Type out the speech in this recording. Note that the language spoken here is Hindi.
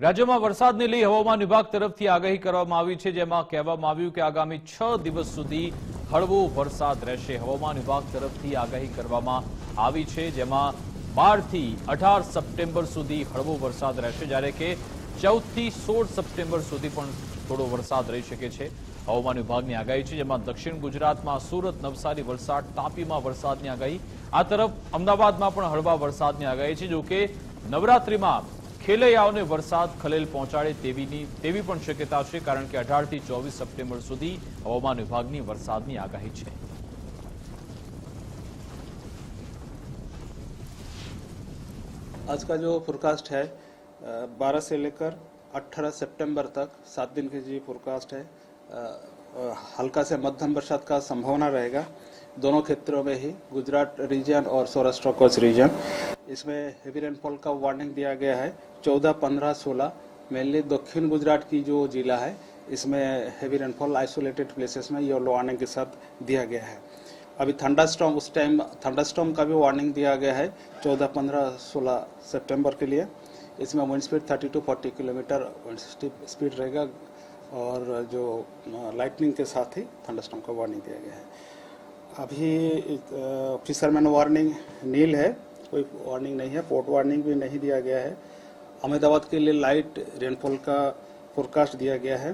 રાજ્યમાં વરસાદને લઈ હવામાન વિભાગ તરફથી આગાહી કરવામાં આવી છે, જેમાં કહેવામાં આવ્યું કે આગામી 6 દિવસ સુધી હળવો વરસાદ રહેશે। હવામાન વિભાગ તરફથી આગાહી કરવામાં આવી છે, જેમાં 12 થી 18 સપ્ટેમ્બર સુધી હળવો વરસાદ રહેશે, જ્યારે કે 14 થી 16 સપ્ટેમ્બર સુધી પણ થોડો વરસાદ રહી શકે છે। હવામાન વિભાગની આગાહી છે, જેમાં દક્ષિણ ગુજરાતમાં સુરત, નવસારી, વલસાડ, તાપીમાં વરસાદની આગાહી। આ તરફ અમદાવાદમાં પણ હળવા વરસાદની આગાહી છે। જો કે નવરાત્રિમાં ખેલૈયાઓને વરસાદ ખલેલ પહોંચાડે તેવી પણ શક્યતા છે, કારણ કે 18 થી 24 સપ્ટેમ્બર સુધી હવામાન વિભાગની વરસાદની આગાહી છે। आज का जो फोरकास्ट है 12 से लेकर 18 सितंबर तक 7 दिन की जो फोरकास्ट है, हल्का से मध्यम बरसात का संभावना रहेगा दोनों क्षेत्रों में ही, गुजरात रीजन और सौराष्ट्र कच्छ रीजन। इसमें हेवी रेनफॉल का वार्निंग दिया गया है 14, 15, 16। मेनली दक्षिण गुजरात की जो जिला है इसमें हेवी रेनफॉल आइसोलेटेड प्लेसेस में येलो वार्निंग के साथ दिया गया है। अभी थंडरस्टॉर्म, उस टाइम थंडरस्टॉर्म का भी वार्निंग दिया गया है 14, 15, 16 सितंबर के लिए। इसमें wind speed 30 to 40 kilometre speed रहेगा और जो लाइटनिंग के साथ ही थंडरस्टॉर्म का वार्निंग दिया गया है। अभी फिशरमैन वार्निंग नील है, कोई वार्निंग नहीं है, पोर्ट वार्निंग भी नहीं दिया गया है। अहमदाबाद के लिए लाइट रेनफॉल का फोरकास्ट दिया गया है।